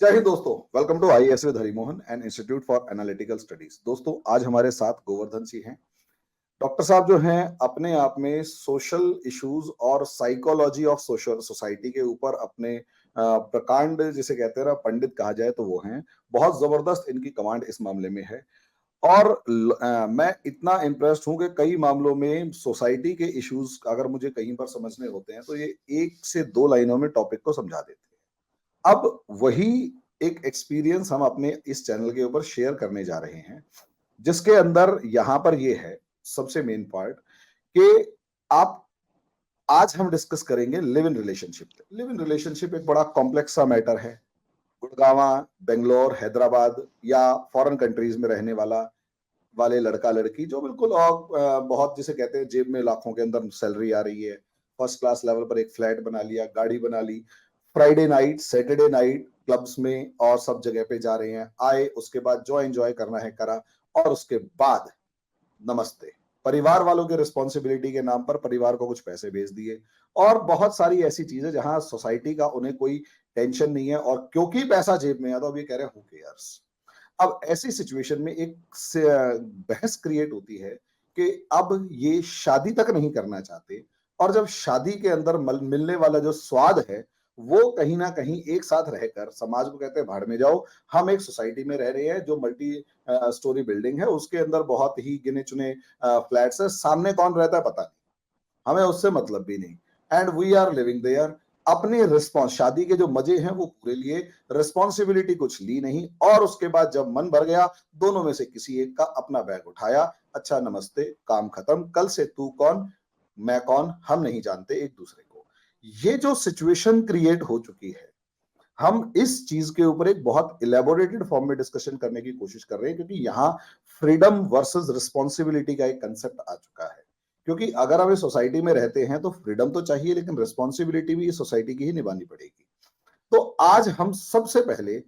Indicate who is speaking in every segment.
Speaker 1: जय हिंद दोस्तों, welcome to IAS with Harimohan and institute for analytical studies. दोस्तों, आज हमारे साथ गोवर्धन सिंह हैं। डॉक्टर साहब जो हैं अपने आप में सोशल इश्यूज और साइकोलॉजी ऑफ सोशल सोसाइटी के ऊपर अपने प्रकांड जिसे कहते हैं ना, पंडित कहा जाए तो वो हैं। बहुत जबरदस्त इनकी कमांड इस मामले में है। और मैं इतना इम्प्रेस्ड हूं कि कई मामलों में सोसाइटी के इश्यूज अगर मुझे कहीं पर समझने होते हैं तो ये 1 से 2 लाइनों में टॉपिक को समझा देते हैं। अब वही एक एक्सपीरियंस हम अपने इस चैनल के ऊपर शेयर करने जा रहे हैं, जिसके अंदर यहां पर ये है सबसे मेन पार्ट कि आप आज हम डिस्कस करेंगे live in relationship. Live in relationship एक बड़ा कॉम्प्लेक्स सा मैटर है। गुड़गांवा, बेंगलोर, हैदराबाद या फॉरेन कंट्रीज में रहने वाले लड़का लड़की जो बिल्कुल बहुत जिसे कहते हैं जेब में लाखों के अंदर सैलरी आ रही है, फर्स्ट क्लास लेवल पर एक फ्लैट बना लिया, गाड़ी बना ली, Friday night Saturday night clubs में और सब जगह पे जा रहे हैं, आए उसके बाद जो एंजॉय करना है करा, और उसके बाद नमस्ते परिवार वालों के रिस्पॉन्सिबिलिटी के नाम पर परिवार को कुछ पैसे भेज दिए। और बहुत सारी ऐसी चीजें जहां सोसाइटी का उन्हें कोई टेंशन नहीं है, और क्योंकि पैसा जेब में है तो अब ये कह रहे हैं हु केयर्स। अब ऐसी सिचुएशन में एक बहस क्रिएट होती है कि अब ये शादी तक नहीं करना चाहते, और जब शादी के अंदर मिलने वाला जो स्वाद है वो कहीं ना कहीं एक साथ रहकर समाज को कहते हैं भाड़ में जाओ। हम एक सोसाइटी में रह रहे हैं जो मल्टी स्टोरी बिल्डिंग है, उसके अंदर बहुत ही गिने चुने फ्लैट्स है, सामने कौन रहता है पता नहीं, हमें उससे मतलब भी नहीं, and we are living there. अपने रिस्पॉन्स शादी के जो मजे हैं वो पूरे लिए, रिस्पॉन्सिबिलिटी कुछ ली नहीं, और उसके बाद जब मन भर गया दोनों में से किसी एक का अपना बैग उठाया, अच्छा नमस्ते, काम खत्म, कल से तू कौन मैं कौन हम नहीं जानते एक दूसरे को। ये जो सिचुएशन क्रिएट हो चुकी है, हम इस चीज के ऊपर एक बहुत इलेबोरेटेड फॉर्म में डिस्कशन करने की कोशिश कर रहे हैं, क्योंकि यहाँ फ्रीडम वर्सेस रिस्पॉन्सिबिलिटी का एक कंसेप्ट आ चुका है। क्योंकि अगर हम इस सोसाइटी में रहते हैं तो फ्रीडम तो चाहिए, लेकिन रिस्पॉन्सिबिलिटी भी इस सोसाइटी की ही निभानी पड़ेगी। तो आज हम सबसे पहले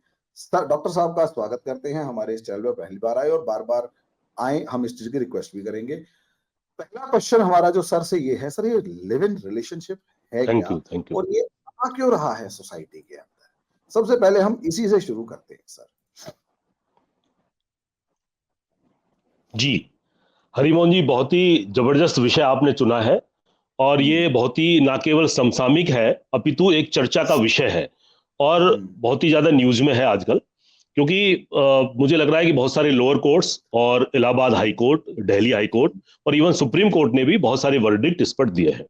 Speaker 1: डॉक्टर साहब का स्वागत करते हैं हमारे इस चैनल पर, पहली बार आए और बार बार आए, हम इस चीज की रिक्वेस्ट भी करेंगे। पहला क्वेश्चन हमारा जो सर से ये है, सर ये लिव इन रिलेशनशिप है क्या,
Speaker 2: थैंक यू।
Speaker 1: और ये आ क्यों रहा है सोसाइटी के अंदर? सबसे पहले हम इसी से शुरू करते हैं सर।
Speaker 2: जी हरिमोहन जी, बहुत ही जबरदस्त विषय आपने चुना है, और ये बहुत ही ना केवल समसामयिक है अपितु एक चर्चा का विषय है, और बहुत ही ज्यादा न्यूज में है आजकल। क्योंकि मुझे लग रहा है कि बहुत सारे लोअर कोर्ट्स और Allahabad high court, Delhi high court और इवन सुप्रीम कोर्ट ने भी बहुत सारे वर्डिक्ट इस पर दिए हैं।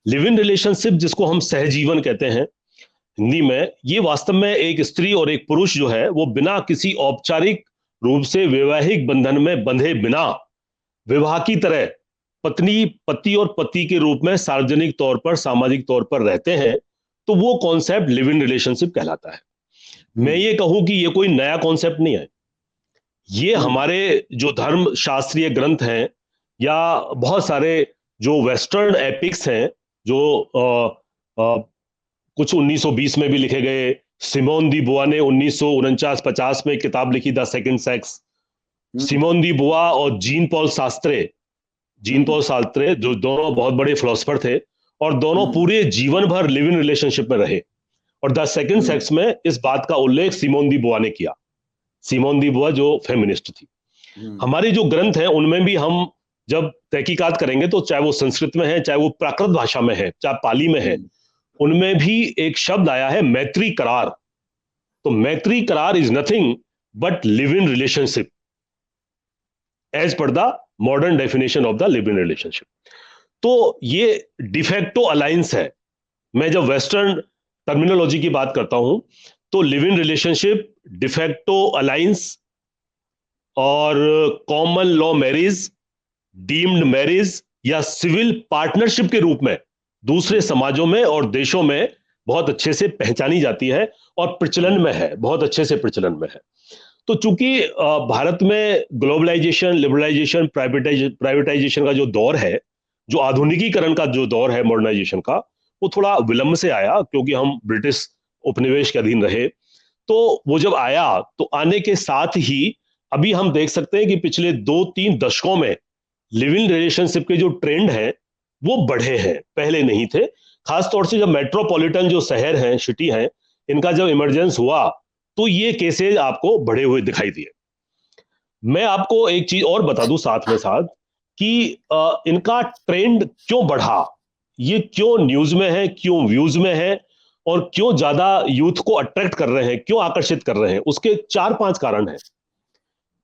Speaker 2: लिव इन रिलेशनशिप, जिसको हम सहजीवन कहते हैं हिंदी में, ये वास्तव में एक स्त्री और एक पुरुष जो है वो बिना किसी औपचारिक रूप से वैवाहिक बंधन में बंधे बिना विवाह की तरह पत्नी पति और पति के रूप में सार्वजनिक तौर पर सामाजिक तौर पर रहते हैं, तो वो कॉन्सेप्ट लिव इन रिलेशनशिप कहलाता है। मैं ये कहूं कि ये कोई नया कॉन्सेप्ट नहीं है। ये हमारे जो धर्म शास्त्रीय ग्रंथ हैं या बहुत सारे जो वेस्टर्न एपिक्स हैं, जो कुछ 1920 में भी लिखे गए, सिमोन दी बुआ ने 1949-50 में किताब लिखी द सेकंड सेक्स। सिमोन दी बुआ और जीन पॉल सार्त्रे जो दोनों बहुत बड़े फिलोसोफर थे, और दोनों पूरे जीवन भर लिव इन रिलेशनशिप में रहे, और द सेकंड सेक्स में इस बात का उल्लेख सिमोन दी बुआ ने किया। सिमोन दी बुआ जो फेमिनिस्ट थी। हमारे जो ग्रंथ हैं उनमें भी हम जब तहकीकात करेंगे तो चाहे वो संस्कृत में है, चाहे वो प्राकृत भाषा में है, चाहे पाली में है, उनमें भी एक शब्द आया है मैत्री करार। तो मैत्री करार is nothing but live in relationship as per the modern definition of the live in relationship. तो ये डिफेक्टो अलायंस है। मैं जब वेस्टर्न टर्मिनोलॉजी की बात करता हूं तो live in relationship, de facto alliance और common law marriage, deemed marriage या सिविल पार्टनरशिप के रूप में दूसरे समाजों में और देशों में बहुत अच्छे से पहचानी जाती है और प्रचलन में है, बहुत अच्छे से प्रचलन में है। तो चूंकि भारत में ग्लोबलाइजेशन, लिबरलाइजेशन, प्राइवेटाइजेशन का जो दौर है, जो आधुनिकीकरण का जो दौर है मॉडर्नाइजेशन का, वो थोड़ा विलंब से आया, क्योंकि हम ब्रिटिश उपनिवेश के अधीन रहे। तो वो जब आया तो आने के साथ ही अभी हम देख सकते हैं कि पिछले 2-3 दशकों में लिव इन रिलेशनशिप के जो ट्रेंड हैं वो बढ़े हैं, पहले नहीं थे। खासतौर से जब मेट्रोपॉलिटन जो शहर हैं, सिटी हैं, इनका जब इमरजेंस हुआ तो ये केसेज आपको बढ़े हुए दिखाई दिए। मैं आपको एक चीज और बता दूं साथ में साथ कि इनका ट्रेंड क्यों बढ़ा, ये क्यों न्यूज में है, क्यों व्यूज में है, और क्यों ज्यादा यूथ को अट्रैक्ट कर रहे हैं, क्यों आकर्षित कर रहे हैं। उसके 4-5 कारण हैं।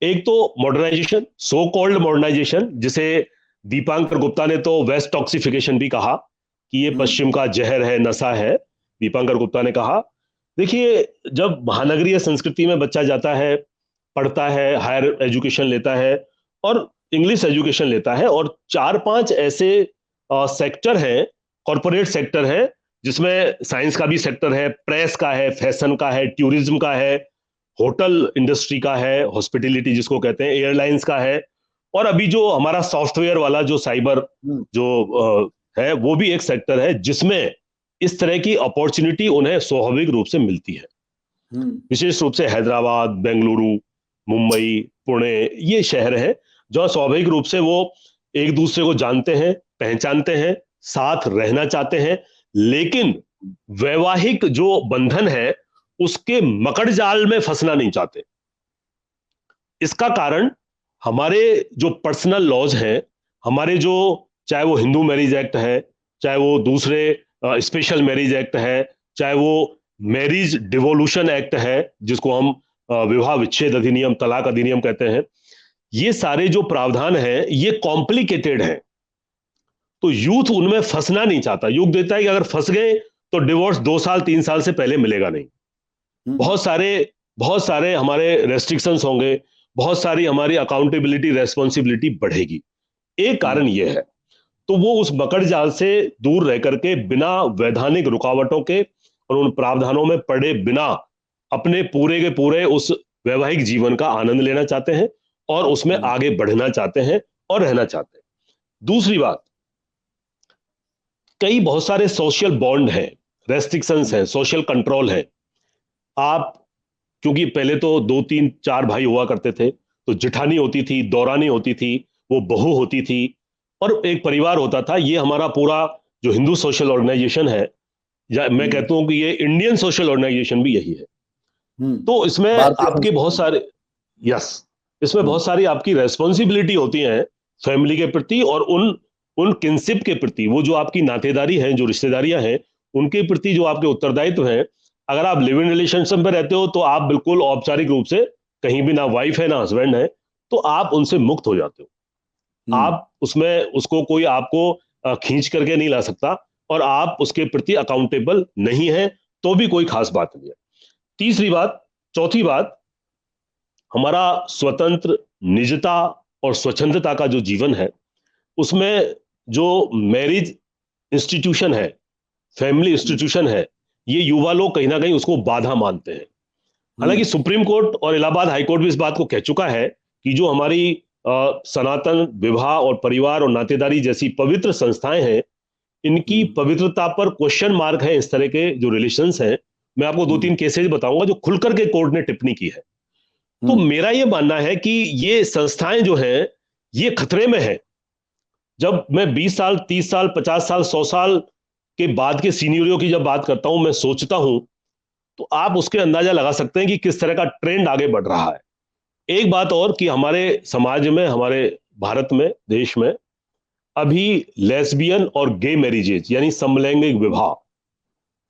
Speaker 2: एक तो मॉडर्नाइजेशन, सो कॉल्ड मॉडर्नाइजेशन, जिसे दीपांकर गुप्ता ने तो वेस्ट टॉक्सिफिकेशन भी कहा कि ये पश्चिम का जहर है, नशा है, दीपांकर गुप्ता ने कहा। देखिए, जब महानगरीय संस्कृति में बच्चा जाता है, पढ़ता है, हायर एजुकेशन लेता है और इंग्लिश एजुकेशन लेता है, और 4-5 ऐसे सेक्टर हैं, कॉरपोरेट सेक्टर है, जिसमें साइंस का भी सेक्टर है, प्रेस का है, फैशन का है, टूरिज्म का है, होटल इंडस्ट्री का है, हॉस्पिटलिटी जिसको कहते हैं, एयरलाइंस का है, और अभी जो हमारा सॉफ्टवेयर वाला जो साइबर जो है, वो भी एक सेक्टर है जिसमें इस तरह की अपॉर्चुनिटी उन्हें स्वाभाविक रूप से मिलती है। विशेष रूप से हैदराबाद, बेंगलुरु, मुंबई, पुणे, ये शहर हैं जहां स्वाभाविक रूप से वो एक दूसरे को जानते हैं, पहचानते हैं, साथ रहना चाहते हैं, लेकिन वैवाहिक जो बंधन है उसके मकड़ जाल में फंसना नहीं चाहते। इसका कारण हमारे जो पर्सनल लॉज हैं, हमारे जो, चाहे वो हिंदू मैरिज एक्ट है, चाहे वो दूसरे स्पेशल मैरिज एक्ट है, चाहे वो मैरिज डिवोल्यूशन एक्ट है जिसको हम विवाह विच्छेद अधिनियम, तलाक अधिनियम कहते हैं, ये सारे जो प्रावधान हैं ये कॉम्प्लिकेटेड हैं। तो यूथ उनमें फंसना नहीं चाहता। यूथ देता है कि अगर फंस गए तो डिवोर्स 2 साल 3 साल से पहले मिलेगा नहीं। बहुत सारे हमारे रेस्ट्रिक्शंस होंगे, बहुत सारी हमारी अकाउंटेबिलिटी, रेस्पॉन्सिबिलिटी बढ़ेगी। एक कारण यह है। तो वो उस मकड़ जाल से दूर रह करके बिना वैधानिक रुकावटों के और उन प्रावधानों में पड़े बिना अपने पूरे के पूरे उस वैवाहिक जीवन का आनंद लेना चाहते हैं और उसमें आगे बढ़ना चाहते हैं और रहना चाहते हैं। दूसरी बात, कई बहुत सारे सोशल बॉन्ड हैं, रेस्ट्रिक्शंस हैं, सोशल कंट्रोल है। आप, क्योंकि पहले तो 2 3 4 भाई हुआ करते थे, तो जिठानी होती थी, दौरानी होती थी, वो बहू होती थी, और एक परिवार होता था। ये हमारा पूरा जो हिंदू सोशल ऑर्गेनाइजेशन है, या मैं कहता हूं कि ये इंडियन सोशल ऑर्गेनाइजेशन भी यही है। तो इसमें आपके बहुत सारे, यस, इसमें बहुत सारी आपकी रेस्पॉन्सिबिलिटी होती हैं फैमिली के प्रति और उन किनशिप के प्रति, वो जो आपकी नातेदारी है, जो रिश्तेदारियां हैं, उनके प्रति जो आपके उत्तरदायित्व हैं। अगर आप लिव इन रिलेशनशिप में रहते हो तो आप बिल्कुल औपचारिक रूप से कहीं भी ना वाइफ है ना हस्बैंड है, तो आप उनसे मुक्त हो जाते हो। आप उसमें उसको कोई आपको खींच करके नहीं ला सकता, और आप उसके प्रति अकाउंटेबल नहीं है, तो भी कोई खास बात नहीं है। तीसरी बात, चौथी बात, हमारा स्वतंत्र, निजता और स्वच्छंदता का जो जीवन है, उसमें जो मैरिज इंस्टीट्यूशन है, फैमिली इंस्टीट्यूशन है, ये युवा लोग कहीं ना कहीं उसको बाधा मानते हैं। हालांकि सुप्रीम कोर्ट और इलाहाबाद हाई कोर्ट भी इस बात को कह चुका है कि जो हमारी सनातन विवाह और परिवार और नातेदारी जैसी पवित्र संस्थाएं हैं, इनकी पवित्रता पर क्वेश्चन मार्क है। इस तरह के जो रिलेशंस हैं, मैं आपको 2 3 केसेस बताऊंगा जो खुलकर के कोर्ट ने टिप्पणी की है। तो मेरा यह मानना है कि ये संस्थाएं जो हैं ये खतरे में है। जब मैं 20 साल 30 साल 50 साल 100 साल के बाद के सीनियरों की जब बात करता हूं, मैं सोचता हूं, तो आप उसके अंदाजा लगा सकते हैं कि किस तरह का ट्रेंड आगे बढ़ रहा है। एक बात और कि हमारे समाज में, हमारे भारत में, देश में अभी लेस्बियन और गे मैरिजेज यानी समलैंगिक विवाह,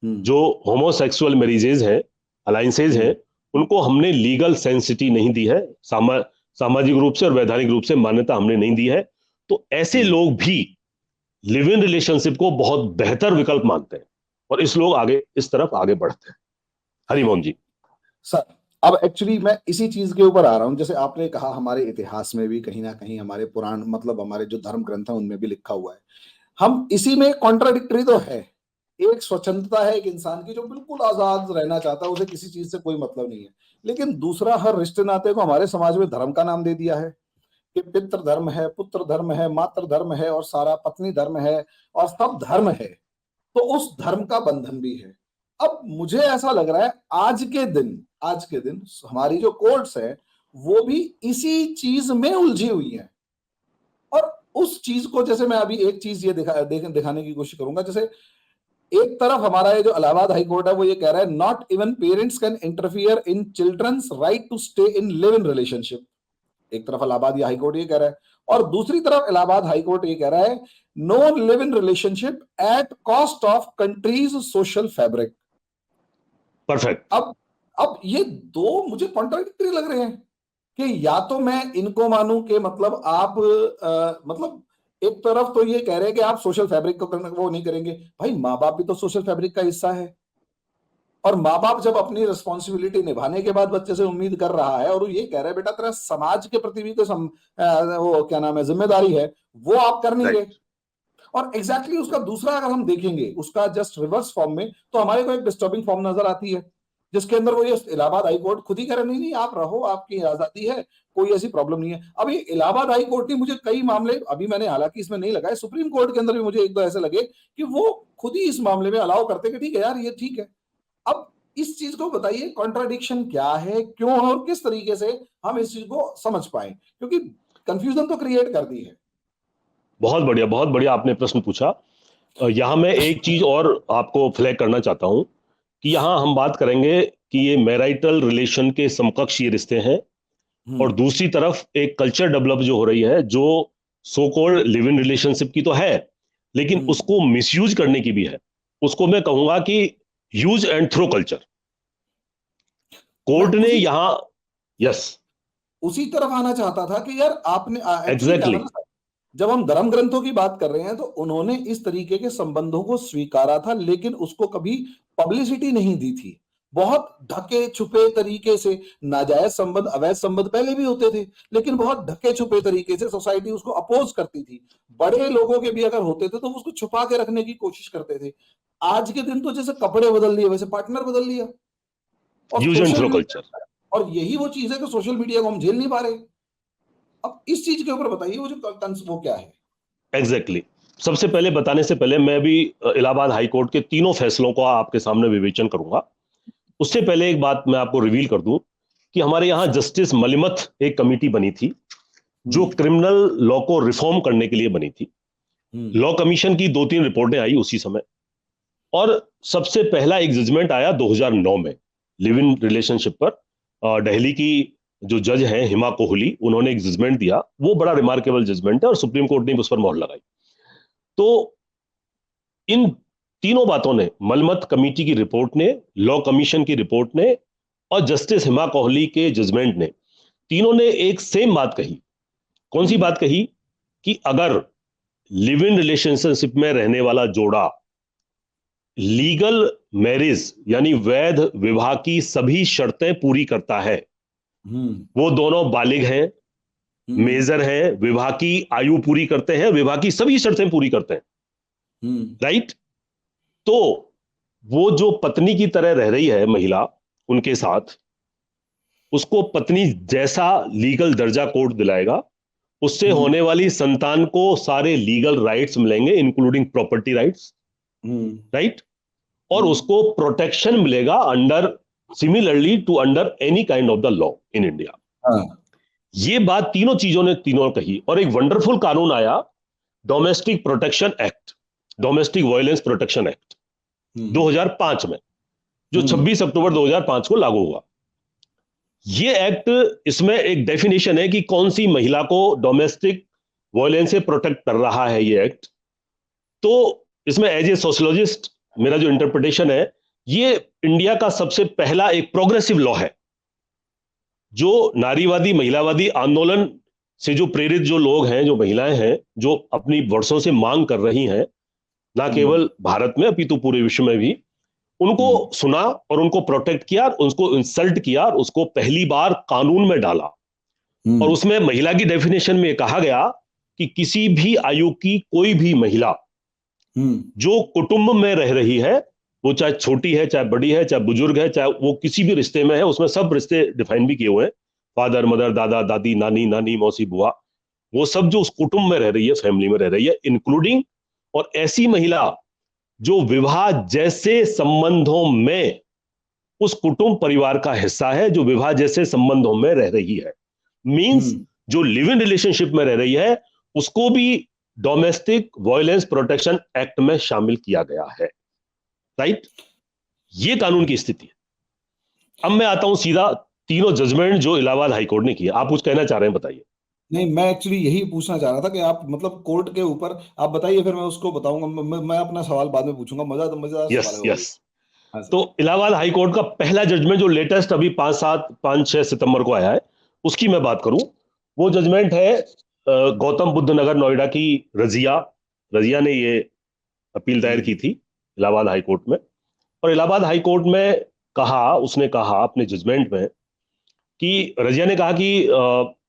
Speaker 2: जो होमोसेक्सुअल मैरिजेज हैं, अलायंसेज हैं, उनको हमने लीगल सेंसिटी नहीं दी है, सामाजिक रूप से और वैधानिक रूप से मान्यता हमने नहीं दी है। तो ऐसे लोग भी लिव इन रिलेशनशिप को बहुत बेहतर विकल्प मानते हैं और इस लोग आगे इस तरफ आगे बढ़ते हैं। हरिमोहन जी।
Speaker 1: सर, अब एक्चुअली मैं इसी चीज के ऊपर आ रहा हूं। जैसे आपने कहा, हमारे इतिहास में भी कहीं ना कहीं, हमारे पुराण, मतलब हमारे जो धर्म ग्रंथ है उनमें भी लिखा हुआ है। हम इसी में कॉन्ट्राडिक्टरी तो है। एक स्वच्छंदता है एक इंसान की जो बिल्कुल आजाद रहना चाहता है, उसे किसी चीज से कोई मतलब नहीं है। लेकिन दूसरा, हर रिश्ते नाते को हमारे समाज में धर्म का नाम दे दिया है कि पितृ धर्म है, पुत्र धर्म है, मातृ धर्म है और सारा पत्नी धर्म है और सब धर्म है। तो उस धर्म का बंधन भी है। अब मुझे ऐसा लग रहा है आज के दिन हमारी जो कोर्ट्स है वो भी इसी चीज में उलझी हुई है। और उस चीज को, जैसे मैं अभी एक चीज ये दिखाने की कोशिश करूंगा, जैसे एक तरफ हमारा ये जो इलाहाबाद हाई कोर्ट है वो ये कह रहा है not even parents can interfere in children's right to stay in live in relationship. एक तरफ इलाहाबाद हाई कोर्ट ये कह रहा है, और दूसरी तरफ इलाहाबाद हाई कोर्ट ये कह रहा है know live in relationship at cost of countries social fabric.
Speaker 2: Perfect.
Speaker 1: अब ये दो मुझे कॉन्ट्राडिक्टरी लग रहे हैं कि या तो मैं इनको मानूं कि मतलब आप मतलब एक तरफ तो ये कह रहे हैं कि आप सोशल फैब्रिक को वो नहीं करेंगे, भाई माँ बाप भी तो सोशल फैब्रिक का हिस्सा है, और माँ बाप जब अपनी रिस्पॉन्सिबिलिटी निभाने के बाद बच्चे से उम्मीद कर रहा है और वो ये कह रहा है बेटा तेरा समाज के प्रति भी तो वो क्या नाम है जिम्मेदारी है, वो आप कर नहीं गए। और एग्जैक्टली उसका दूसरा अगर हम देखेंगे उसका जस्ट रिवर्स फॉर्म में, तो हमारे को एक डिस्टर्बिंग फॉर्म नजर आती है जिसके अंदर वो ये इलाहाबाद हाई कोर्ट खुद ही कह रहे नहीं नहीं आप रहो, आपकी आजादी है, कोई ऐसी प्रॉब्लम नहीं है। अब ये इलाहाबाद हाई कोर्ट ने मुझे कई मामले, अभी मैंने हालांकि इसमें नहीं लगाए, सुप्रीम कोर्ट के अंदर भी मुझे एक दो ऐसे लगे कि वो खुद ही इस मामले में अलाउ करते कि ठीक है यार ये ठीक है। अब इस चीज को बताइए कॉन्ट्राडिक्शन क्या है, क्यों और किस तरीके से हम इस चीज को समझ पाए, क्योंकि कंफ्यूजन तो क्रिएट कर दी है।
Speaker 2: बहुत बढ़िया, बहुत बढ़िया आपने प्रश्न पूछा। यहाँ मैं एक चीज और आपको फ्लैग करना चाहता हूं कि यहाँ हम बात करेंगे कि ये मैरिटल रिलेशन के समकक्ष ये रिश्ते हैं, और दूसरी तरफ एक कल्चर डेवलप जो हो रही है जो so called live in relationship की तो है, लेकिन उसको मिसयूज करने की भी है। उसको मैं कहूंगा कि use and throw culture. Court ने यहां यस
Speaker 1: उसी तरफ आना चाहता था कि यार आपने
Speaker 2: एग्जैक्टली
Speaker 1: जब हम धर्म ग्रंथों की बात कर रहे हैं तो उन्होंने इस तरीके के संबंधों को स्वीकारा था, लेकिन उसको कभी पब्लिसिटी नहीं दी थी, बहुत ढके छुपे तरीके से। नाजायज संबंध, अवैध संबंध पहले भी होते थे, लेकिन बहुत ढके छुपे तरीके से सोसाइटी उसको अपोज करती थी। बड़े लोगों के भी अगर होते थे तो उसको छुपा के रखने की कोशिश करते थे। आज के दिन तो जैसे कपड़े बदल लिए वैसे पार्टनर बदल लिया, और
Speaker 2: यूज एंड थ्रो कल्चर।
Speaker 1: और यही वो चीज है कि सोशल मीडिया को हम झेल नहीं पा रहे। अब इस चीज के ऊपर बताइए वो क्या है।
Speaker 2: एग्जैक्टली सबसे पहले बताने से पहले मैं भी इलाहाबाद हाई कोर्ट के तीनों फैसलों को आपके सामने विवेचन करूंगा। उससे पहले एक बात मैं आपको रिवील कर दूं कि हमारे यहाँ जस्टिस मलिमथ एक कमेटी बनी थी जो क्रिमिनल लॉ को रिफॉर्म करने के लिए बनी थी। लॉ कमीशन की 2-3 रिपोर्टें आई उसी समय, और सबसे पहला एक जजमेंट आया 2009 में लिव इन रिलेशनशिप पर। दिल्ली की जो जज हैं हिमा कोहली, उन्होंने एक जजमेंट दिया, वो बड़ा रिमार्केबल जजमेंट है और सुप्रीम कोर्ट ने उस पर मोहर लगाई। तो इन तीनों बातों ने, मलमत कमेटी की रिपोर्ट ने, लॉ कमीशन की रिपोर्ट ने और जस्टिस हिमा कोहली के जजमेंट ने, तीनों ने एक सेम बात कही। कौन सी बात कही? कि अगर लिव इन रिलेशनशिप में रहने वाला जोड़ा लीगल मैरिज यानी वैध विवाह की सभी शर्तें पूरी करता है, वो दोनों बालिग हैं, मेजर हैं, विवाह की आयु पूरी करते हैं, विवाह की सभी शर्तें पूरी करते हैं, राइट? तो वो जो पत्नी की तरह रह रही है महिला उनके साथ, उसको पत्नी जैसा लीगल दर्जा कोर्ट दिलाएगा, उससे होने वाली संतान को सारे लीगल राइट्स मिलेंगे इंक्लूडिंग प्रॉपर्टी राइट्स, राइट? और उसको प्रोटेक्शन मिलेगा under similarly to under any kind of the law in India. ये बात तीनों चीजों ने तीनों कही, और एक वंडरफुल कानून आया, domestic protection act, domestic violence protection act 2005 में, जो 26 अक्टूबर 2005 को लागू हुआ। ये एक्ट, इसमें एक डेफिनेशन है कि कौन सी महिला को डोमेस्टिक वायलेंस से प्रोटेक्ट कर रहा है ये एक्ट। तो इसमें एज ए सोशियोलॉजिस्ट मेरा जो इंटरप्रिटेशन है, ये इंडिया का सबसे पहला एक प्रोग्रेसिव लॉ है जो नारीवादी महिलावादी आंदोलन से जो प्रेरित जो लोग हैं, जो महिलाएं हैं, जो अपनी वर्षों से मांग कर रही हैं, ना केवल भारत में अपितु पूरे विश्व में भी, उनको सुना और उनको प्रोटेक्ट किया, उनको इंसल्ट किया और उसको पहली बार कानून में डाला। और उसमें महिला की डेफिनेशन में कहा गया कि किसी भी आयु की कोई भी महिला जो कुटुंब में रह रही है, वो चाहे छोटी है, चाहे बड़ी है, चाहे बुजुर्ग है, चाहे वो किसी भी रिश्ते में है, उसमें सब रिश्ते डिफाइन भी किए हुए हैं, फादर मदर, दादा दादी, नानी नानी, मौसी बुआ, वो सब जो उस कुटुंब में रह रही है, फैमिली में रह रही है, इंक्लूडिंग और ऐसी महिला जो विवाह जैसे संबंधों में उस कुटुंब परिवार का हिस्सा है, जो विवाह जैसे संबंधों में रह रही है, मींस जो लिव इन रिलेशनशिप में रह रही है, उसको भी डोमेस्टिक वायलेंस प्रोटेक्शन एक्ट में शामिल किया गया है। राइट? ये कानून की स्थिति है। अब मैं आता हूं सीधा तीनों जजमेंट जो इलाहाबाद हाईकोर्ट ने किए। आप कुछ कहना चाह रहे हैं, बताइए।
Speaker 1: नहीं, मैं एक्चुअली यही पूछना चाह रहा था कि आप मतलब कोर्ट के ऊपर आप बताइए, फिर मैं उसको बताऊंगा। मैं अपना सवाल बाद में पूछूंगा। मजेदार
Speaker 2: यस
Speaker 1: सवाल है वो भी।
Speaker 2: यस।
Speaker 1: हाँ
Speaker 2: तो
Speaker 1: सर।
Speaker 2: इलाहाबाद हाईकोर्ट का पहला जजमेंट जो लेटेस्ट अभी 5-6 सितंबर को आया है, उसकी मैं बात करूं। वो जजमेंट है गौतम बुद्ध नगर नोएडा की रजिया। रजिया ने ये अपील दायर की थी इलाहाबाद हाईकोर्ट में। और इलाहाबाद हाईकोर्ट में उसने कहा अपने जजमेंट में कि रजिया ने कहा कि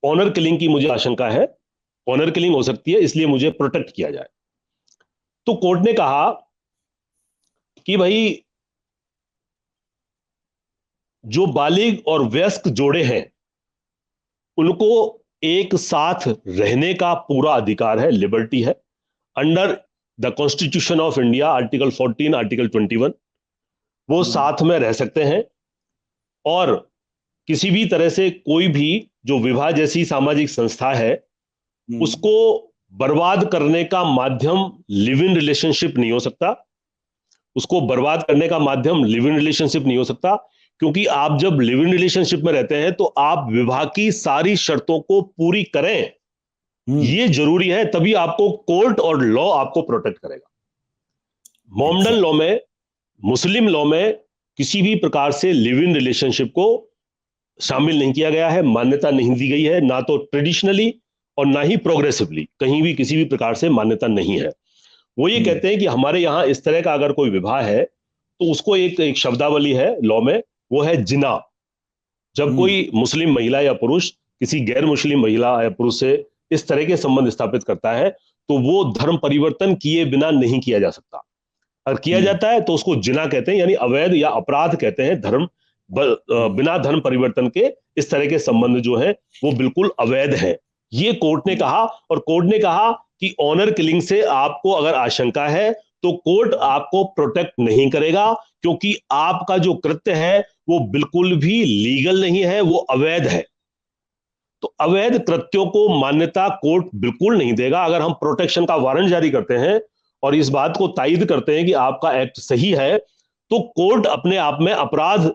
Speaker 2: ऑनर किलिंग की मुझे आशंका है, ऑनर किलिंग हो सकती है, इसलिए मुझे प्रोटेक्ट किया जाए। तो कोर्ट ने कहा कि भाई जो बालिग और वयस्क जोड़े हैं उनको एक साथ रहने का पूरा अधिकार है, लिबर्टी है, under the constitution of India article 14, article 21। वो साथ में रह सकते हैं। और किसी भी तरह से कोई भी जो विवाह जैसी सामाजिक संस्था है उसको बर्बाद करने का माध्यम लिव इन रिलेशनशिप नहीं हो सकता। उसको बर्बाद करने का माध्यम लिव इन रिलेशनशिप नहीं हो सकता, क्योंकि आप जब लिव इन रिलेशनशिप में रहते हैं तो आप विवाह की सारी शर्तों को पूरी करें, ये जरूरी है, तभी आपको कोर्ट और लॉ आपको प्रोटेक्ट करेगा। मोमडन लॉ में, मुस्लिम लॉ में किसी भी प्रकार से लिव इन रिलेशनशिप को शामिल नहीं किया गया है, मान्यता नहीं दी गई है, ना तो ट्रेडिशनली और ना ही प्रोग्रेसिवली, कहीं भी किसी भी प्रकार से मान्यता नहीं है। वो ये कहते हैं कि हमारे यहां इस तरह का अगर कोई विवाह है तो उसको एक शब्दावली है लॉ में, वो है जिना। जब कोई मुस्लिम महिला या पुरुष किसी गैर मुस्लिम महिला या पुरुष से इस तरह के संबंध स्थापित करता है तो वो धर्म परिवर्तन किए बिना नहीं किया जा सकता। अगर किया जाता है तो उसको जिना कहते हैं, यानी अवैध या अपराध कहते हैं। बिना धर्म परिवर्तन के इस तरह के संबंध जो है वो बिल्कुल अवैध है, ये कोर्ट ने कहा। और कोर्ट ने कहा कि ऑनर किलिंग से आपको अगर आशंका है तो कोर्ट आपको प्रोटेक्ट नहीं करेगा, क्योंकि आपका जो कृत्य है वो बिल्कुल भी लीगल नहीं है, वो अवैध है। तो अवैध कृत्यों को मान्यता कोर्ट बिल्कुल नहीं देगा। अगर हम प्रोटेक्शन का वारंट जारी करते हैं और इस बात को तायद करते हैं कि आपका एक्ट सही है, तो कोर्ट अपने आप में अपराध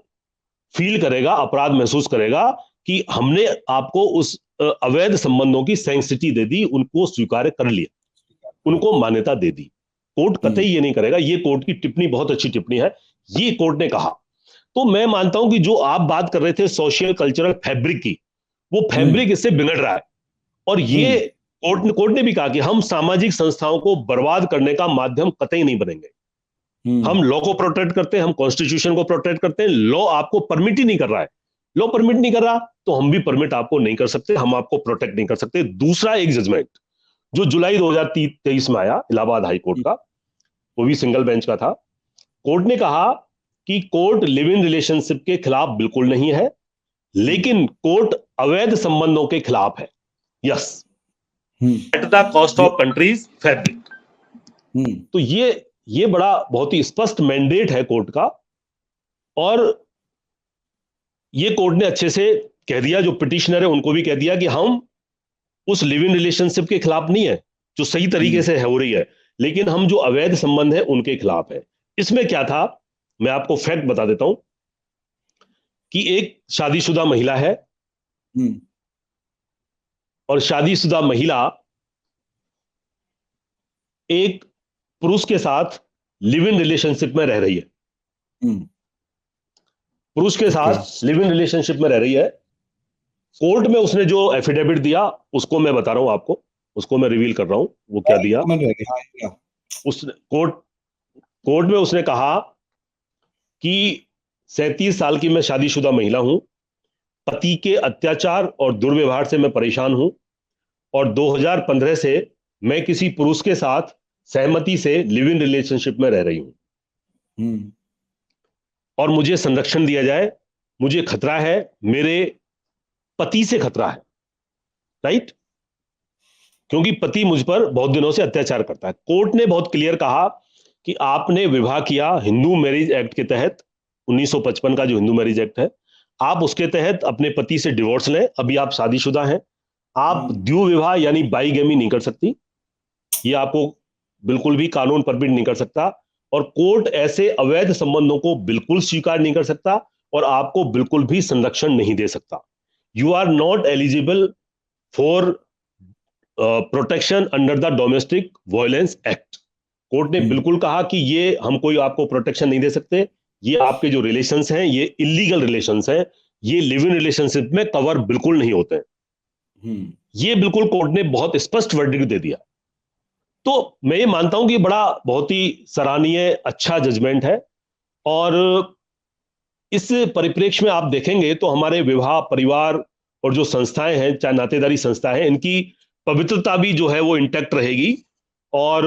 Speaker 2: फील करेगा, अपराध महसूस करेगा कि हमने आपको उस अवैध संबंधों की सेंसिटी दे दी, उनको स्वीकार कर लिया, उनको मान्यता दे दी। कोर्ट कतई ये नहीं करेगा। ये कोर्ट की टिप्पणी बहुत अच्छी टिप्पणी है, ये कोर्ट ने कहा। तो मैं मानता हूं कि जो आप बात कर रहे थे सोशल कल्चरल फैब्रिक की, वो फैब्रिक इससे बिगड़ रहा है। और ये कोर्ट ने भी कहा कि हम सामाजिक संस्थाओं को बर्बाद करने का माध्यम कतई नहीं बनेंगे। हम लॉ को प्रोटेक्ट करते हैं, हम कॉन्स्टिट्यूशन को प्रोटेक्ट करते हैं। लॉ आपको परमिट ही नहीं कर रहा है, लॉ परमिट नहीं कर रहा तो हम भी परमिट आपको नहीं कर सकते, हम आपको प्रोटेक्ट नहीं कर सकते। दूसरा एक जजमेंट जो जुलाई 2023 में आया इलाहाबाद हाई कोर्ट का, वो भी सिंगल बेंच का था। कोर्ट ने कहा कि कोर्ट लिव इन रिलेशनशिप के खिलाफ बिल्कुल नहीं है, लेकिन कोर्ट अवैध संबंधों के खिलाफ है। Yes, at the cost of countries fabric. तो ये बड़ा बहुत ही स्पष्ट मैंडेट है कोर्ट का। और ये कोर्ट ने अच्छे से कह दिया, जो पिटिशनर है उनको भी कह दिया कि हम उस लिव इन रिलेशनशिप के खिलाफ नहीं है जो सही तरीके से हो रही है, लेकिन हम जो अवैध संबंध है उनके खिलाफ है। इसमें क्या था, मैं आपको फैक्ट बता देता हूं कि एक शादीशुदा महिला है और शादीशुदा महिला एक पुरुष के साथ लिव इन रिलेशनशिप में रह रही है। पुरुष के साथ लिव इन रिलेशनशिप में रह रही है। कोर्ट में उसने जो एफिडेविट दिया उसको मैं बता रहा हूं आपको, उसको मैं रिवील कर रहा हूं वो क्या दिया। उस कोर्ट में उसने कहा कि 37 साल की मैं शादीशुदा महिला हूं, पति के अत्याचार और दुर्व्यवहार से मैं परेशान हूं और 2015 से मैं किसी पुरुष के साथ सहमति से लिव इन रिलेशनशिप में रह रही हूं और मुझे संरक्षण दिया जाए। मुझे खतरा है, मेरे पति से खतरा है, राइट, क्योंकि पति मुझ पर बहुत दिनों से अत्याचार करता है। कोर्ट ने बहुत क्लियर कहा कि आपने विवाह किया हिंदू मैरिज एक्ट के तहत, 1955 का जो हिंदू मैरिज एक्ट है, आप उसके तहत अपने पति से डिवोर्स लें। अभी आप शादीशुदा हैं, आप द्विविवाह विवाह यानी बाईगेमी नहीं कर सकती, ये आपको बिल्कुल भी कानून परमिट नहीं कर सकता। और कोर्ट ऐसे अवैध संबंधों को बिल्कुल स्वीकार नहीं कर सकता और आपको बिल्कुल भी संरक्षण नहीं दे सकता। You are not eligible for protection under the domestic violence act. Court ने बिल्कुल कहा कि ये हम कोई आपको प्रोटेक्शन नहीं दे सकते, ये आपके जो रिलेशंस हैं ये इलीगल रिलेशंस हैं, ये लिव इन रिलेशनशिप में कवर बिल्कुल नहीं होते हैं। ये बिल्कुल कोर्ट ने बहुत स्पष्ट वर्डिक्ट दे दिया। तो मैं ये मानता हूं कि बड़ा बहुत ही सराहनीय अच्छा जजमेंट है। और इस परिप्रेक्ष्य में आप देखेंगे तो हमारे विवाह परिवार और जो संस्थाएं हैं, चाहे नातेदारी संस्थाएं हैं, इनकी पवित्रता भी जो है वो इंटैक्ट रहेगी और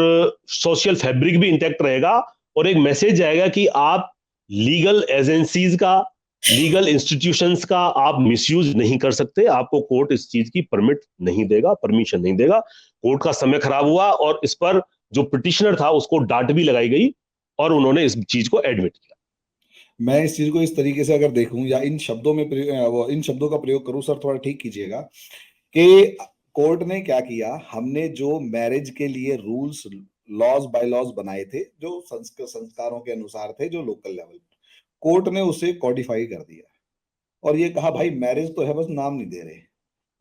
Speaker 2: सोशल फैब्रिक भी इंटैक्ट रहेगा। और एक मैसेज जाएगा कि आप लीगल एजेंसीज का, लीगल इंस्टीट्यूशंस का आप मिसयूज नहीं कर सकते। आपको कोर्ट इस चीज की परमिट नहीं देगा, परमिशन नहीं देगा। कोर्ट का समय खराब हुआ और इस पर जो पिटिशनर था उसको डांट भी लगाई गई और उन्होंने इस चीज को एडमिट किया।
Speaker 1: मैं इस चीज को इस तरीके से अगर देखूं या इन शब्दों में इन शब्दों का प्रयोग करूं, सर थोड़ा ठीक कीजिएगा, कि कोर्ट ने क्या किया, हमने जो मैरिज के लिए रूल्स लॉज बाय लॉज बनाए थे, जो संस्कारों के अनुसार थे, जो लोकल लेवल, कोर्ट ने उसे कॉडिफाई कर दिया और ये कहा भाई मैरिज तो है, बस नाम नहीं दे रहे,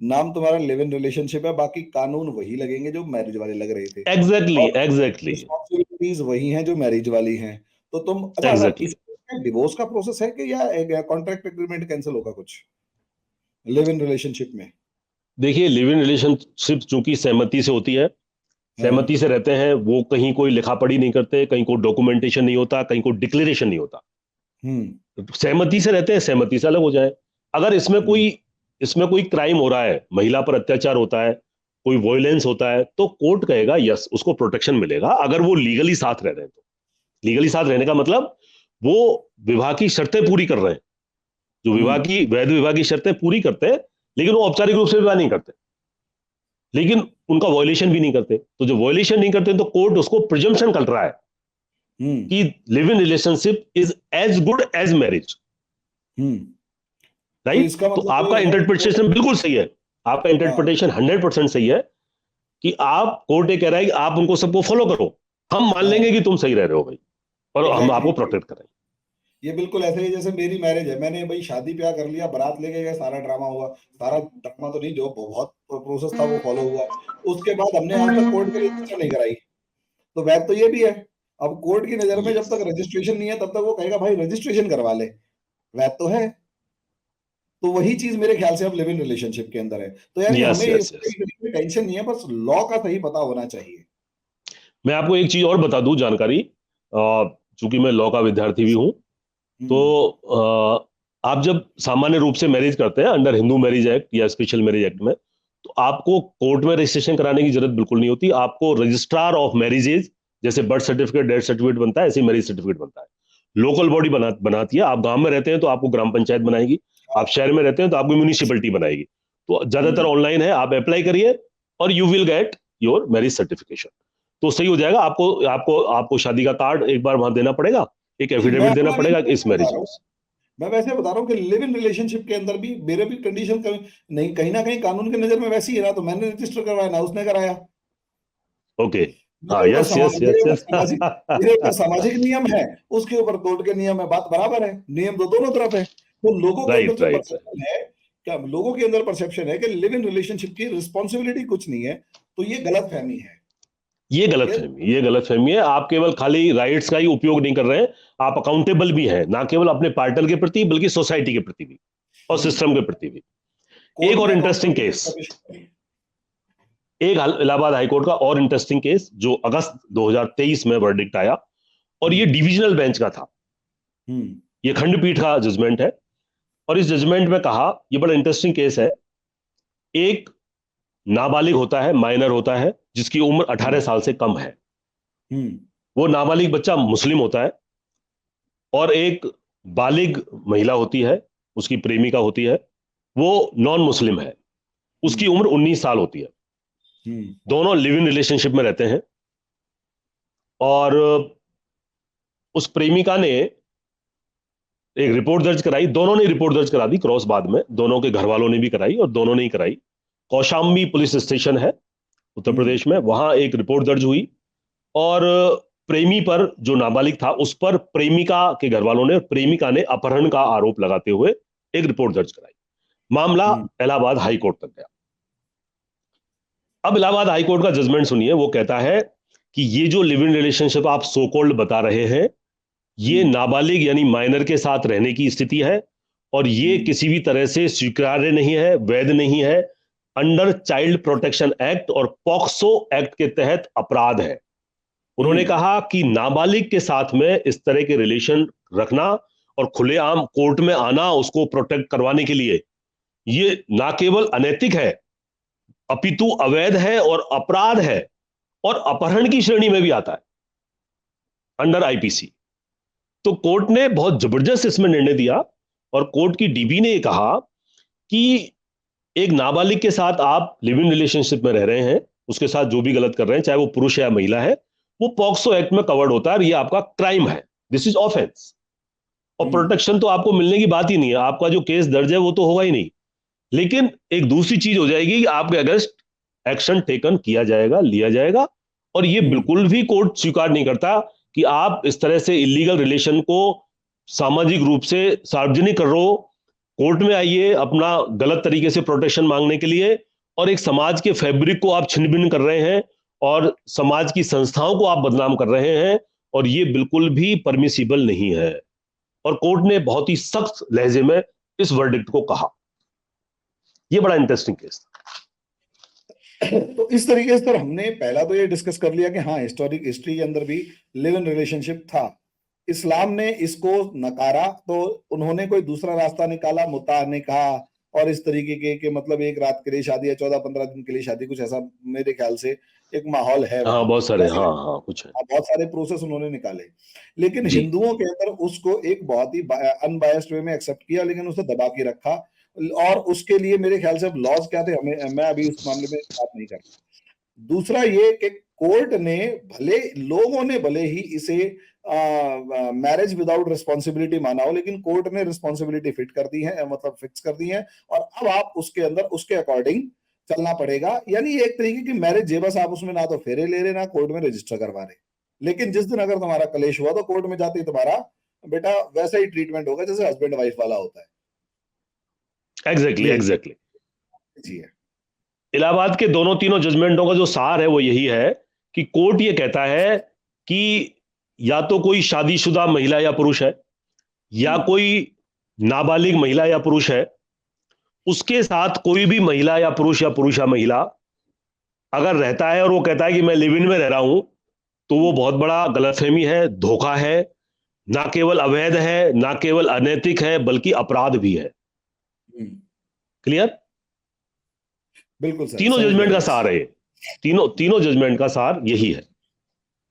Speaker 1: नाम तुम्हारा लिव इन रिलेशनशिप है, बाकी कानून वही लगेंगे जो मैरिज वाले लग रहे थे।
Speaker 2: एग्जैक्टली
Speaker 1: रिस्पॉन्सिबिलिटीज वही हैं जो मैरिज वाली हैं। तो तुम अच्छा सर, इसमें डिवोर्स का प्रोसेस है कि या कॉन्ट्रैक्ट एग्रीमेंट कैंसिल होगा कुछ लिव इन रिलेशनशिप में?
Speaker 2: देखिए, लिव इन रिलेशनशिप चूंकि सहमति से होती है, सहमति से रहते हैं, वो कहीं कोई लिखा पढ़ी नहीं करते, कहीं कोई डॉक्यूमेंटेशन नहीं होता, कहीं कोई डिक्लेरेशन नहीं होता। सहमति से रहते हैं, सहमति से अलग हो जाए। अगर इसमें कोई क्राइम हो रहा है, महिला पर अत्याचार होता है, कोई वायलेंस होता है, तो कोर्ट कहेगा यस उसको प्रोटेक्शन मिलेगा, अगर वो लीगली साथ रह रहे हैं। तो लीगली साथ रहने का मतलब वो विवाह की शर्तें पूरी कर रहे हैं, जो विवाह की वैध विवाह की शर्तें पूरी करते हैं, लेकिन वो औपचारिक रूप से विवाह नहीं करते, लेकिन उनका वायलेशन भी नहीं करते। तो जो वायलेशन नहीं करते तो कोर्ट उसको प्रिजम्पशन कर रहा है कि live in relationship is as good as marriage. Right? तो आपका इंटरप्रिटेशन बिल्कुल सही है, आपका इंटरप्रिटेशन 100% सही है कि आप, कोर्ट ये कह रहा है कि आप उनको सबको फॉलो करो, हम मान लेंगे कि तुम सही रह रहे हो भाई, और हम आपको प्रोटेक्ट करेंगे।
Speaker 1: ये बिल्कुल ऐसे ही जैसे मेरी मैरिज है, मैंने भाई शादी ब्याह कर लिया, बारात लेके गए, सारा ड्रामा हुआ, सारा ड्रामा तो नहीं, जो बहुत प्रोसेस था वो फॉलो हुआ, उसके बाद हमने आज तक कोर्ट के रजिस्टर नहीं कराई, तो वैध तो ये भी है। अब कोर्ट की नजर में जब तक रजिस्ट्रेशन नहीं है तब तक वो कहेगा भाई रजिस्ट्रेशन करवा ले, वैध तो है। तो वही चीज मेरे ख्याल से अब लिव इन रिलेशनशिप के अंदर है। तो यानी हमें टेंशन नहीं है, बस लॉ का सही पता होना चाहिए।
Speaker 2: मैं आपको एक चीज और बता दूं जानकारी, चूंकि मैं लॉ का विद्यार्थी भी हूं, तो आप जब सामान्य रूप से मैरिज करते हैं अंडर हिंदू मैरिज एक्ट या स्पेशल मैरिज एक्ट में, तो आपको कोर्ट में रजिस्ट्रेशन कराने की जरूरत बिल्कुल नहीं होती। आपको रजिस्ट्रार ऑफ मैरिजेज, जैसे बर्थ सर्टिफिकेट, डेथ सर्टिफिकेट बनता है, ऐसे मैरिज सर्टिफिकेट बनता है, लोकल बॉडी बनाती है। आप गांव में रहते हैं तो आपको ग्राम पंचायत बनाएगी, आप शहर में रहते हैं तो आपको म्यूनिसिपैलिटी बनाएगी। तो ज्यादातर ऑनलाइन है, आप अप्लाई करिए और you will get your marriage certification, तो सही हो जाएगा। आपको आपको आपको शादी का कार्ड एक बार वहां देना पड़ेगा, एक एफिडेविट देना पड़ेगा इस मैरिज में।
Speaker 1: मैं वैसे बता रहा हूँ कि लिव इन रिलेशनशिप के अंदर भी मेरे भी कंडीशन नहीं, कहीं ना कहीं कानून की नजर में वैसी ही है ना, तो मैंने रजिस्टर करवाया ना उसने कराया।
Speaker 2: ओके, हाँ, यस यस यस।
Speaker 1: सामाजिक नियम है, उसके ऊपर कोर्ट के नियम है, बात बराबर है, नियम तो दोनों तरफ है। तो लोगों के अंदर जो परसेप्शन है, क्या लोगों के अंदर परसेप्शन है कि लिव इन रिलेशनशिप की रिस्पॉन्सिबिलिटी कुछ नहीं है, तो ये गलत फहमी है। ये
Speaker 2: गलत फहमी है। आप केवल खाली राइट्स का ही उपयोग नहीं कर रहे हैं, आप अकाउंटेबल भी हैं, ना केवल अपने पार्टनर के प्रति बल्कि सोसाइटी के प्रति भी और सिस्टम के प्रति भी। एक और इंटरेस्टिंग केस, एक इलाहाबाद हाईकोर्ट का और इंटरेस्टिंग केस जो अगस्त 2023 में वर्डिक्ट आया, और ये डिविजनल बेंच का था, ये खंडपीठ का जजमेंट है। और इस जजमेंट में कहा, ये बड़ा इंटरेस्टिंग केस है, एक नाबालिग होता है, माइनर होता है, जिसकी उम्र 18 साल से कम है, वो नाबालिग बच्चा मुस्लिम होता है, और एक बालिग महिला होती है, उसकी प्रेमिका होती है, वो नॉन मुस्लिम है, उसकी उम्र 19 साल होती है। दोनों लिव इन रिलेशनशिप में रहते हैं, और उस प्रेमिका ने एक रिपोर्ट दर्ज कराई, दोनों ने रिपोर्ट दर्ज करा दी क्रॉस, बाद में दोनों के घर वालों ने भी कराई और दोनों ने ही कराई। कौशाम्बी पुलिस स्टेशन है उत्तर प्रदेश में, वहां एक रिपोर्ट दर्ज हुई, और प्रेमी पर, जो नाबालिग था, उस पर प्रेमिका के घर वालों ने, प्रेमिका ने अपहरण का आरोप लगाते हुए एक रिपोर्ट दर्ज कराई। मामला इलाहाबाद हाई कोर्ट तक गया। अब इलाहाबाद हाई कोर्ट का जजमेंट सुनिए। वो कहता है कि ये जो लिव इन रिलेशनशिप आप सो कॉल्ड बता रहे हैं, ये नाबालिग यानी माइनर के साथ रहने की स्थिति है, और ये किसी भी तरह से स्वीकार्य नहीं है, वैध नहीं है, अंडर चाइल्ड प्रोटेक्शन एक्ट और पॉक्सो एक्ट के तहत अपराध है। उन्होंने कहा कि नाबालिग के साथ में इस तरह के रिलेशन रखना और खुलेआम कोर्ट में आना उसको प्रोटेक्ट करवाने के लिए, ये ना केवल अनैतिक है अपितु अवैध है और अपराध है, और अपहरण की श्रेणी में भी आता है अंडर आईपीसी। तो कोर्ट ने बहुत जबरदस्त इसमें निर्णय दिया, और कोर्ट की डीबी ने कहा कि एक नाबालिग के साथ आप लिव इन रिलेशनशिप में रह रहे हैं, उसके साथ जो भी गलत कर रहे हैं, चाहे वो पुरुष है या महिला है, वो पॉक्सो एक्ट में कवर्ड होता है, और ये आपका क्राइम है, दिस इज ऑफेंस। और प्रोटेक्शन तो आपको मिलने की बात ही नहीं है, आपका जो केस दर्ज है वो तो होगा ही नहीं। लेकिन एक दूसरी चीज हो जाएगी कि आपके अगेंस्ट एक्शन टेकन किया जाएगा, लिया जाएगा, और ये बिल्कुल भी कोर्ट स्वीकार नहीं करता कि आप इस तरह से इलीगल रिलेशन को सामाजिक रूप से सार्वजनिक कर रहे हो। कोर्ट में आइए अपना गलत तरीके से प्रोटेक्शन मांगने के लिए, और एक समाज के फैब्रिक को आप छिन्न भिन्न कर रहे हैं, और समाज की संस्थाओं को आप बदनाम कर रहे हैं, और ये बिल्कुल भी परमिसिबल नहीं है। और कोर्ट ने बहुत ही सख्त लहजे में इस वर्डिक्ट को कहा। ये बड़ा इंटरेस्टिंग केस था।
Speaker 1: तो इस तरीके से सर हमने पहला तो ये डिस्कस कर लिया कि हाँ, हिस्टोरिक हिस्ट्री के अंदर भी लिव इन रिलेशनशिप था। इस्लाम ने इसको नकारा, तो उन्होंने कोई दूसरा रास्ता निकाला, मुता निकाह और इस तरीके के मतलब एक रात के लिए शादी या 14-15 दिन के लिए शादी, कुछ ऐसा मेरे ख्याल से एक माहौल है।
Speaker 2: हाँ, बहुत सारे, हाँ कुछ है,
Speaker 1: बहुत सारे प्रोसेस उन्होंने निकाले। लेकिन हिंदुओं के अंदर उसको एक बहुत ही अनबायस्ड वे में एक्सेप्ट किया, लेकिन उसे दबा के रखा, और उसके लिए मेरे ख्याल से लॉज क्या थे, हमें, मैं अभी उस मामले में बात नहीं करता। दूसरा ये कि कोर्ट ने लोगों ने भले ही इसे मैरिज विदाउट रिस्पॉन्सिबिलिटी माना हो, लेकिन कोर्ट ने रिस्पॉन्सिबिलिटी फिट कर दी है, मतलब फिक्स कर दी है, और अब आप उसके अंदर उसके अकॉर्डिंग चलना पड़ेगा। यानी एक तरीके की मैरिज है, बस आप उसमें ना तो फेरे ले रहे ना कोर्ट में रजिस्टर करवा रहे, लेकिन जिस दिन अगर तुम्हारा कलेश हुआ तो कोर्ट में जाते ही तुम्हारा बेटा वैसा ही ट्रीटमेंट होगा जैसे हस्बैंड वाइफ वाला होता है।
Speaker 2: एग्जैक्टली
Speaker 1: जी है।
Speaker 2: इलाहाबाद के दोनों तीनों जजमेंटों का जो सार है वो यही है कि कोर्ट ये कहता है कि या तो कोई शादीशुदा महिला या पुरुष है, या कोई नाबालिग महिला या पुरुष है, उसके साथ कोई भी महिला या पुरुष या महिला अगर रहता है और वो कहता है कि मैं लिव इन में रह रहा हूं, तो वो बहुत बड़ा गलतफहमी है, धोखा है, ना केवल अवैध है, ना केवल अनैतिक है, बल्कि अपराध भी है। क्लियर?
Speaker 1: बिल्कुल सर,
Speaker 2: तीनों जजमेंट का सार है, तीनों जजमेंट का सार यही है।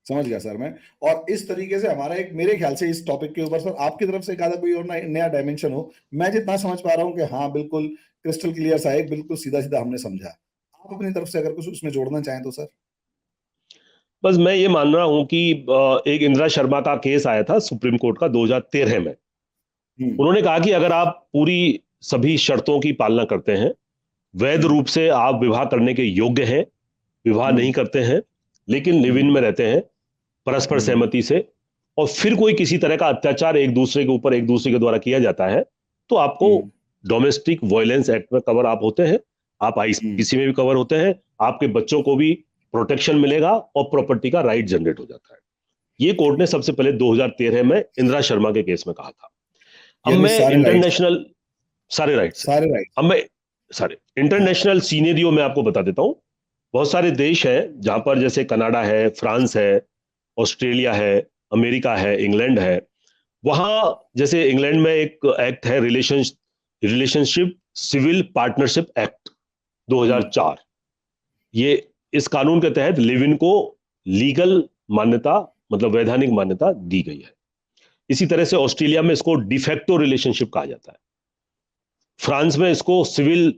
Speaker 1: समझ गया सर मैं। और इस तरीके से हमारा एक, मेरे ख्याल से इस टॉपिक के ऊपर सर आपकी तरफ से एक आधा कोई और नया डायमेंशन हो, मैं जितना समझ पा रहा हूँ कि हाँ बिल्कुल क्रिस्टल क्लियर सा है, बिल्कुल सीधा सीधा हमने समझा। आप अपनी तरफ से अगर कुछ उसमें जोड़ना चाहें तो सर।
Speaker 2: बस मैं ये मान रहा हूं कि एक इंदिरा शर्मा का केस आया था सुप्रीम कोर्ट का 2013 में। उन्होंने कहा कि अगर आप पूरी सभी शर्तों की पालना करते हैं, वैध रूप से आप विवाह करने के योग्य हैं, विवाह नहीं करते हैं लेकिन लिव इन में रहते हैं परस्पर सहमति से, और फिर कोई किसी तरह का अत्याचार एक दूसरे के ऊपर एक दूसरे के द्वारा किया जाता है, तो आपको डोमेस्टिक वायलेंस एक्ट में कवर आप होते हैं, आप आईपीसी में भी कवर होते हैं, आपके बच्चों को भी प्रोटेक्शन मिलेगा और प्रॉपर्टी का राइट जनरेट हो जाता है। ये कोर्ट ने सबसे पहले 2013 में इंदिरा शर्मा के केस में कहा था। अब मैं इंटरनेशनल सारे इंटरनेशनल सीनेरियो में आपको बता देता हूं। बहुत सारे देश हैं जहां पर, जैसे कनाडा है, फ्रांस है, ऑस्ट्रेलिया है, अमेरिका है, इंग्लैंड है। वहां जैसे इंग्लैंड में एक एक्ट है रिलेशनशिप सिविल पार्टनरशिप एक्ट 2004। ये इस कानून के तहत लिव इन को लीगल मान्यता, मतलब वैधानिक मान्यता दी गई है। इसी तरह से ऑस्ट्रेलिया में इसको डिफेक्टो रिलेशनशिप कहा जाता है, फ्रांस में इसको सिविल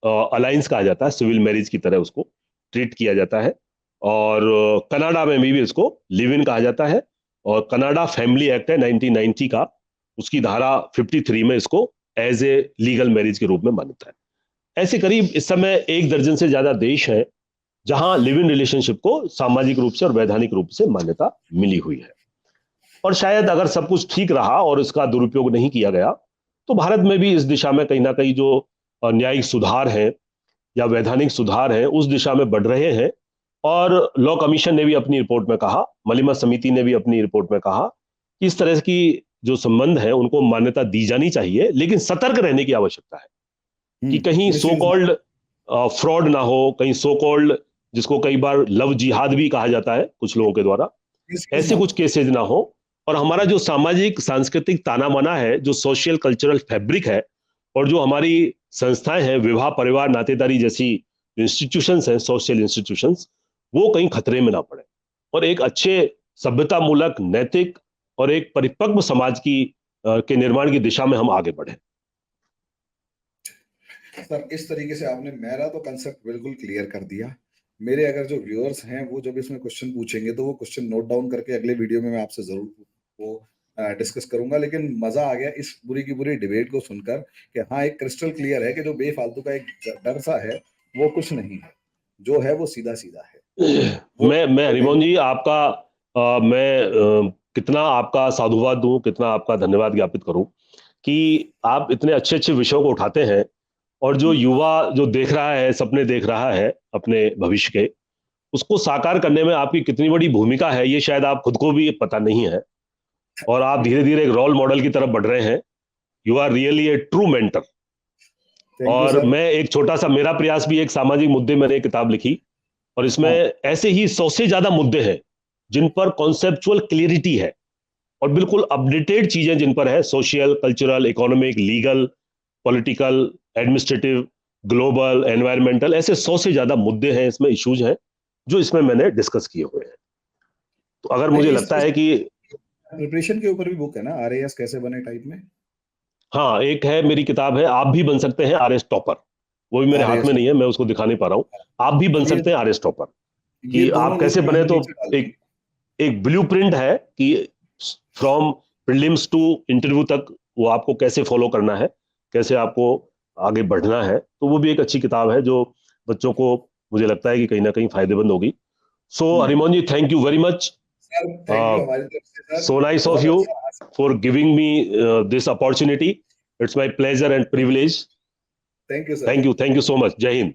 Speaker 2: अलायंस कहा जाता है, सिविल मैरिज की तरह उसको ट्रीट किया जाता है, और कनाडा में भी इसको लिव इन कहा जाता है। और कनाडा फैमिली एक्ट है 1990 का, उसकी धारा 53 में इसको एज ए लीगल मैरिज के रूप में मान्यता है। ऐसे करीब इस समय 1 दर्जन से ज्यादा देश हैं जहां लिव इन रिलेशनशिप को सामाजिक रूप से और वैधानिक रूप से मान्यता मिली हुई है। और शायद अगर सब कुछ ठीक रहा और इसका दुरुपयोग नहीं किया गया तो भारत में भी इस दिशा में कहीं ना कहीं जो न्यायिक सुधार है या वैधानिक सुधार है उस दिशा में बढ़ रहे हैं। और लॉ कमीशन ने भी अपनी रिपोर्ट में कहा, मलिमा समिति ने भी अपनी रिपोर्ट में कहा कि इस तरह की जो संबंध है उनको मान्यता दी जानी चाहिए, लेकिन सतर्क रहने की आवश्यकता है कि कहीं सो कॉल्ड फ्रॉड ना हो, कहीं सो कॉल्ड जिसको कई बार लव जिहाद भी कहा जाता है कुछ लोगों के द्वारा, ऐसे कुछ केसेज ना हो। और हमारा जो सामाजिक सांस्कृतिक ताना बाना है, जो सोशल कल्चरल फैब्रिक है, और जो हमारी संस्थाएं हैं, विवाह परिवार नातेदारी जैसी इंस्टीट्यूशंस हैं, सोशल इंस्टीट्यूशंस, वो कहीं खतरे में ना पड़े और एक अच्छे सभ्यता मूलक, नैतिक और एक परिपक्व समाज की के निर्माण की दिशा में हम आगे बढ़े।
Speaker 1: सर, इस तरीके से आपने मेरा तो कंसेप्ट बिल्कुल क्लियर कर दिया। मेरे अगर जो व्यूअर्स हैं वो जब इसमें क्वेश्चन पूछेंगे तो वो क्वेश्चन नोट डाउन करके अगले वीडियो में मैं आपसे जरूर वो डिस्कस करूंगा। लेकिन मजा आ गया इस पूरी की पूरी डिबेट को सुनकर कि हाँ, एक क्रिस्टल क्लियर है कि जो बेफालतू का एक डर सा है वो कुछ नहीं है, जो है वो सीधा सीधा है।
Speaker 2: मैं हरिमोहन जी आपका मैं कितना आपका साधुवाद दूं, कितना आपका धन्यवाद ज्ञापित करूं कि आप इतने अच्छे अच्छे विषयों को उठाते हैं और जो युवा जो देख रहा है, सपने देख रहा है अपने भविष्य के, उसको साकार करने में आपकी कितनी बड़ी भूमिका है ये शायद आप खुद को भी पता नहीं है। और आप धीरे धीरे एक रोल मॉडल की तरफ बढ़ रहे हैं। You are really a true mentor. और मैं एक छोटा सा मेरा प्रयास भी, एक सामाजिक मुद्दे मैंने एक किताब लिखी और इसमें ऐसे ही 100 से ज्यादा मुद्दे हैं जिन पर कॉन्सेप्चुअल क्लियरिटी है और बिल्कुल अपडेटेड चीजें जिन पर है, social, cultural, economic, legal, political, administrative, global, environmental, ऐसे 100 से ज्यादा मुद्दे हैं इसमें, इश्यूज हैं जो इसमें मैंने डिस्कस किए हुए हैं। तो अगर मुझे लगता है कि
Speaker 1: प्रिपरेशन के ऊपर भी बुक है ना, आरएएस कैसे बने टाइप में।
Speaker 2: हाँ, एक है मेरी किताब है, आप भी बन सकते हैं आरएस टॉपर। वो भी मेरे हाथ में नहीं है, मैं उसको दिखा नहीं पा रहा हूँ। आप भी बन सकते हैं आरएस टॉपर, कि आप कैसे बने। तो एक ब्लूप्रिंट है कि फ्रॉम प्रीलिम्स टू इंटरव्यू तक वो आपको कैसे फॉलो करना है, कैसे आपको आगे बढ़ना है। तो वो भी एक अच्छी किताब है जो बच्चों को मुझे लगता है कि कहीं ना कहीं फायदेमंद होगी। So Harimohan ji, thank you very much. So nice of you for giving me this opportunity. It's my pleasure and privilege.
Speaker 1: Thank you, sir.
Speaker 2: Thank you so much. Jai Hind.